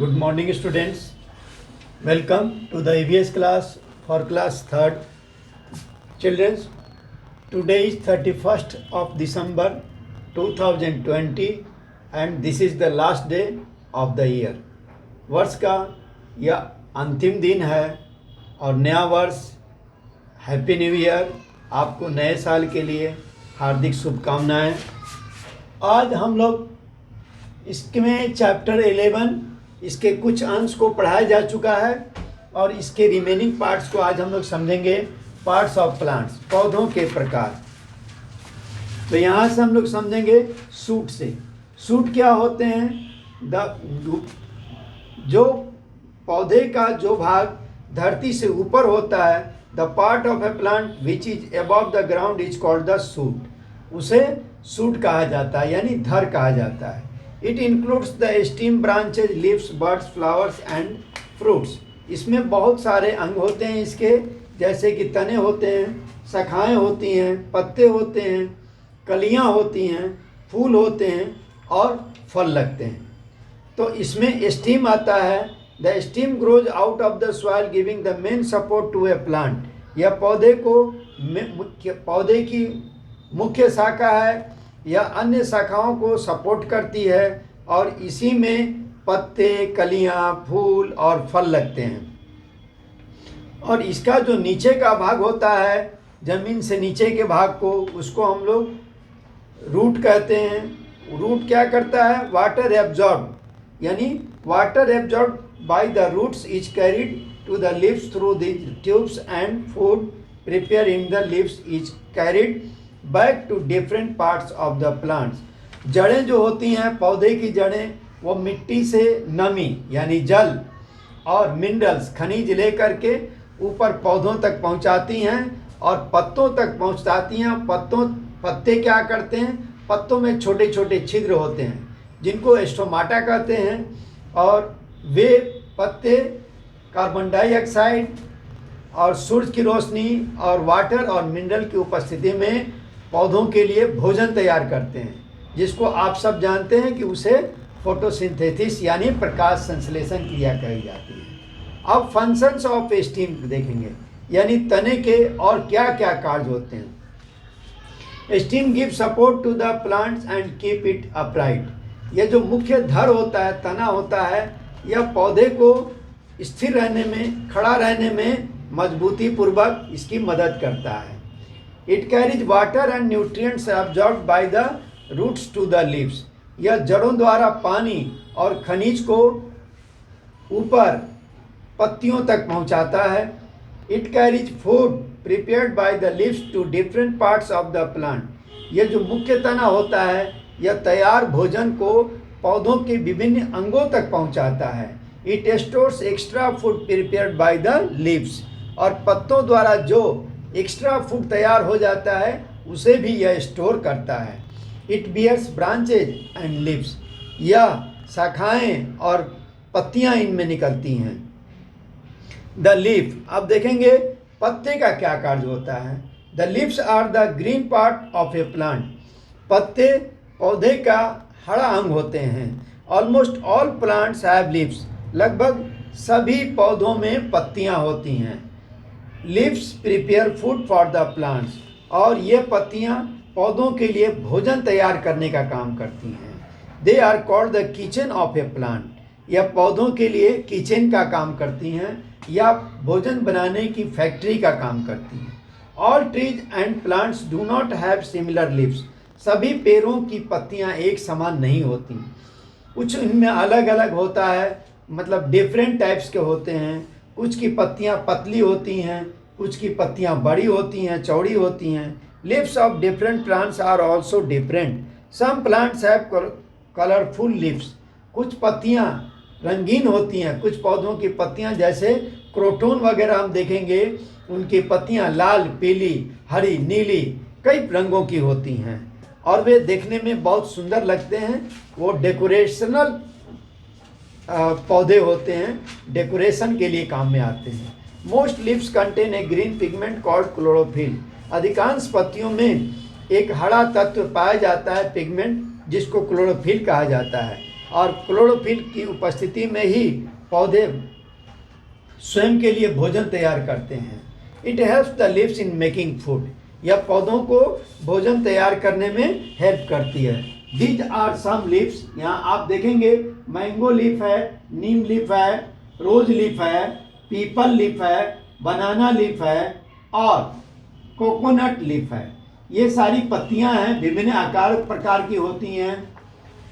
Good morning, students. Welcome to the EVS class for class 3rd. Children, today is 31st of December 2020 and this is the last day of the year. वर्ष का यह अंतिम दिन है और नया वर्ष, हैप्पी न्यू ईयर। आपको नए साल के लिए हार्दिक शुभकामनाएं। आज हम लोग इसमें चैप्टर 11 इसके कुछ अंश को पढ़ाया जा चुका है और इसके रिमेनिंग पार्ट्स को आज हम लोग समझेंगे। पार्ट्स ऑफ प्लांट्स, पौधों के प्रकार। तो यहाँ से हम लोग समझेंगे शूट से। शूट क्या होते हैं? जो पौधे का जो भाग धरती से ऊपर होता है, the part of a plant which is above the ground is called the shoot. उसे शूट कहा जाता है, यानी धर कहा जाता है। It includes the steam branches, leaves, buds, flowers and fruits. इसमें बहुत सारे अंग होते हैं इसके, जैसे कि तने होते हैं, शाखाएं होती हैं, पत्ते होते हैं, कलियां होती हैं, फूल होते हैं और फल लगते हैं। तो इसमें स्टीम आता है। The stem grows out of the soil giving the main support to a plant. यह पौधे की मुख्य शाखा है या अन्य शाखाओं को सपोर्ट करती है और इसी में पत्ते, कलियां, फूल और फल लगते हैं। और इसका जो नीचे का भाग होता है, जमीन से नीचे के भाग को, उसको हम लोग रूट कहते हैं। रूट क्या करता है? वाटर एब्जॉर्ब, यानी water absorb by the roots is carried to the leaves through the tubes and food prepare in the leaves is carried back to different parts of the plants. जड़ें जो होती हैं, पौधे की जड़ें, वो मिट्टी से नमी यानी जल और मिनरल्स, खनिज लेकर के ऊपर पौधों तक पहुंचाती हैं और पत्तों तक पहुंचाती हैं। पत्ते क्या करते हैं? पत्तों में छोटे छोटे छिद्र होते हैं जिनको स्टोमाटा कहते हैं और वे पत्ते कार्बन डाइऑक्साइड और सूरज की रोशनी और वाटर और मिनरल की उपस्थिति में पौधों के लिए भोजन तैयार करते हैं, जिसको आप सब जानते हैं कि उसे फोटोसिंथेसिस यानी प्रकाश संश्लेषण क्रिया कही जाती है। अब फंक्शंस ऑफ स्टीम देखेंगे, यानी तने के और क्या क्या कार्य होते हैं। Stem give support to the plants and keep it upright. यह जो मुख्य धर होता है, तना होता है, यह पौधे को स्थिर रहने में, खड़ा रहने में मजबूती पूर्वक इसकी मदद करता है। It carries water and nutrients absorb by the roots to the leaves. यह जड़ों द्वारा पानी और खनिज को ऊपर पत्तियों तक पहुंचाता है। It carries food prepared by the leaves to different parts of the plant. यह जो मुख्य तना होता है, यह तैयार भोजन को पौधों के विभिन्न अंगों तक पहुंचाता है। It stores extra food prepared by the leaves. और पत्तों द्वारा जो एक्स्ट्रा फूड तैयार हो जाता है उसे भी यह स्टोर करता है। It bears branches and leaves. यह शाखाएं और पत्तियां इनमें निकलती हैं। द लीफ, अब देखेंगे पत्ते का क्या कार्य होता है। The leaves are the green part of a plant. पत्ते पौधे का हरा अंग होते हैं। Almost all plants have leaves. लगभग सभी पौधों में पत्तियां होती हैं। Leaves prepare food for the plants. और ये पत्तियां पौधों के लिए भोजन तैयार करने का काम करती हैं। They are called the kitchen of a plant. यह पौधों के लिए किचन का काम करती हैं या भोजन बनाने की फैक्ट्री का काम करती हैं। All trees and plants do not have similar leaves. सभी पेड़ों की पत्तियां एक समान नहीं होती, कुछ इनमें अलग अलग होता है, मतलब डिफरेंट टाइप्स के होते हैं। कुछ की पत्तियां पतली होती हैं, कुछ की पत्तियां बड़ी होती हैं, चौड़ी होती हैं। Leaves of different plants are also different. Some plants have colourful leaves. कुछ पत्तियां रंगीन होती हैं। कुछ पौधों की पत्तियां, जैसे क्रोटोन वगैरह हम देखेंगे, उनकी पत्तियां लाल, पीली, हरी, नीली, कई रंगों की होती हैं और वे देखने में बहुत सुंदर लगते हैं। वो डेकोरेशनल पौधे होते हैं, डेकोरेशन के लिए काम में आते हैं। Most leaves contain a green pigment called chlorophyll. अधिकांश पत्तियों में एक हरा तत्व पाया जाता है, पिगमेंट, जिसको क्लोरोफिल कहा जाता है। और क्लोरोफिल की उपस्थिति में ही पौधे स्वयं के लिए भोजन तैयार करते हैं। It helps the leaves in making food. यह पौधों को भोजन तैयार करने में हेल्प करती है। These are some leaves. यहाँ आप देखेंगे मैंगो लीफ है, नीम लीफ है, रोज लीफ है, पीपल लीफ है, बनाना लीफ है और कोकोनट लीफ है। ये सारी पत्तियां हैं, विभिन्न आकार प्रकार की होती हैं।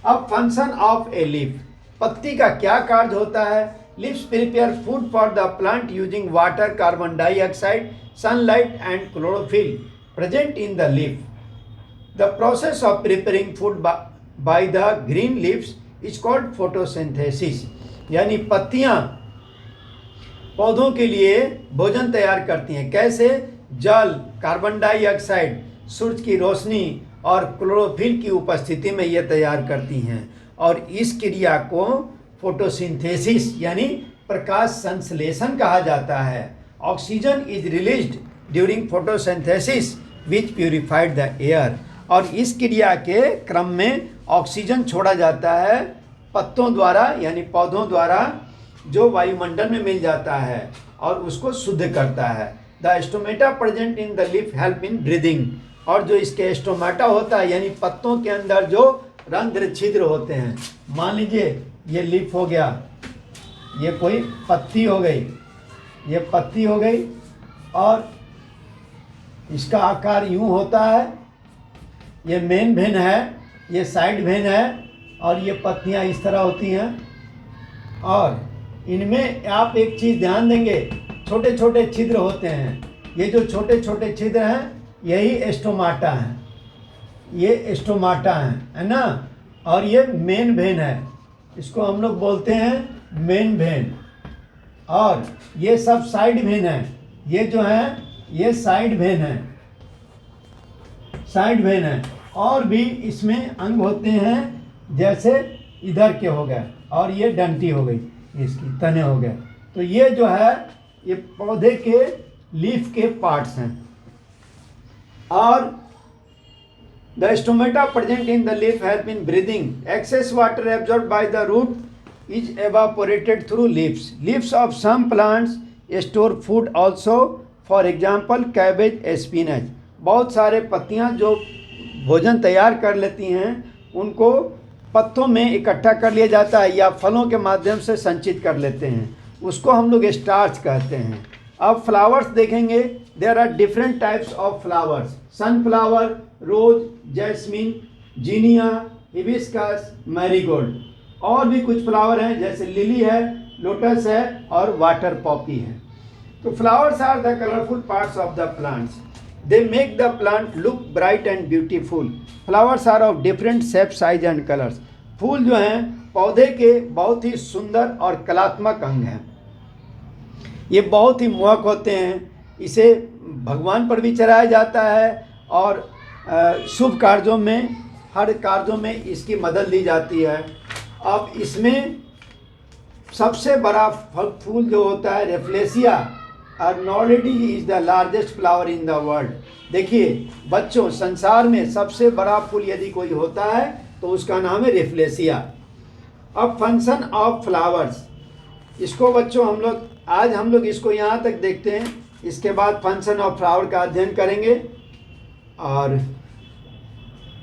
अब फंक्शन ऑफ ए लीफ, पत्ती का क्या कार्य होता है? Leaves prepare food for the plant using water, carbon dioxide, sunlight and chlorophyll present in the leaf. The process of preparing food by the green leaves is called photosynthesis. यानी पत्तियां पौधों के लिए भोजन तैयार करती हैं। कैसे? जल, कार्बन डाइऑक्साइड, सूरज की रोशनी और क्लोरोफिल की उपस्थिति में ये तैयार करती हैं। और इस क्रिया को फोटोसिंथेसिस यानी प्रकाश संश्लेषण कहा जाता है। Oxygen is released during photosynthesis which purified the air. और इस क्रिया के क्रम में ऑक्सीजन छोड़ा जाता है पत्तों द्वारा यानी पौधों द्वारा, जो वायुमंडल में मिल जाता है और उसको शुद्ध करता है। The stomata present in the leaf help in breathing. और जो इसके स्टोमेटा होता है यानी पत्तों के अंदर जो रंध्र छिद्र होते हैं, मान लीजिए ये लीफ हो गया, ये कोई पत्ती हो गई, ये पत्ती हो गई और इसका आकार यूं होता है, ये मेन वेन है, ये साइड वेन है और ये पत्तियां इस तरह होती हैं। और इनमें आप एक चीज़ ध्यान देंगे, छोटे छोटे छिद्र होते हैं। ये जो छोटे छोटे छिद्र हैं यही स्टोमाटा हैं, ये स्टोमाटा है ना। और ये मेन वेन है, इसको हम लोग बोलते हैं मेन वेन। और ये सब साइड वेन है, ये जो है ये साइड वेन है, साइड वेन है। और भी इसमें अंग होते हैं, जैसे इधर के हो गए और ये डंटी हो गई, इसकी तने हो गए। तो ये जो है ये पौधे के लीफ के पार्ट्स हैं। और the stomata present in the leaf help in breathing. Excess water absorb by the root is evaporated through leaves. Leaves of some plants store food also, for example cabbage, spinach. बहुत सारे पत्तियां जो भोजन तैयार कर लेती हैं उनको पत्तों में इकट्ठा कर लिया जाता है या फलों के माध्यम से संचित कर लेते हैं, उसको हम लोग स्टार्च कहते हैं। अब फ्लावर्स देखेंगे, there are different types of flowers. Sunflower, rose, jasmine, zinnia, hibiscus, marigold. और भी कुछ फ्लावर हैं जैसे लिली है, लोटस है और वाटर पॉपी है। तो flowers are the colourful parts of the plants. They make the plant look bright and beautiful. Flowers are of different shape, size and colours. फूल जो हैं पौधे के बहुत ही सुंदर और कलात्मक अंग हैं। ये बहुत ही मोहक होते हैं। इसे भगवान पर भी चढ़ाया जाता है और शुभ कार्यों में, हर कार्यों में इसकी मदद ली जाती है। अब इसमें सबसे बड़ा फूल जो होता है Rafflesia arnoldii is the largest flower in the world. देखिए बच्चों, संसार में सबसे बड़ा फूल यदि कोई होता है तो उसका नाम है रेफ्लेसिया। अब फंक्शन ऑफ फ्लावर्स, इसको बच्चों हम लोग इसको यहाँ तक देखते हैं। इसके बाद फंक्शन ऑफ फ्लावर का अध्ययन करेंगे और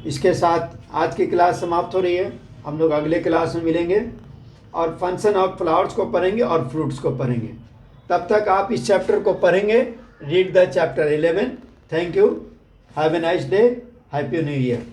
इसके साथ आज की क्लास समाप्त हो रही है। हम लोग अगले क्लास में मिलेंगे और फंक्शन ऑफ फ्लावर्स को पढ़ेंगे और फ्रूट्स को पढ़ेंगे। तब तक आप इस चैप्टर को पढ़ेंगे। Read the chapter 11। Thank you. Have a nice day. Happy new year.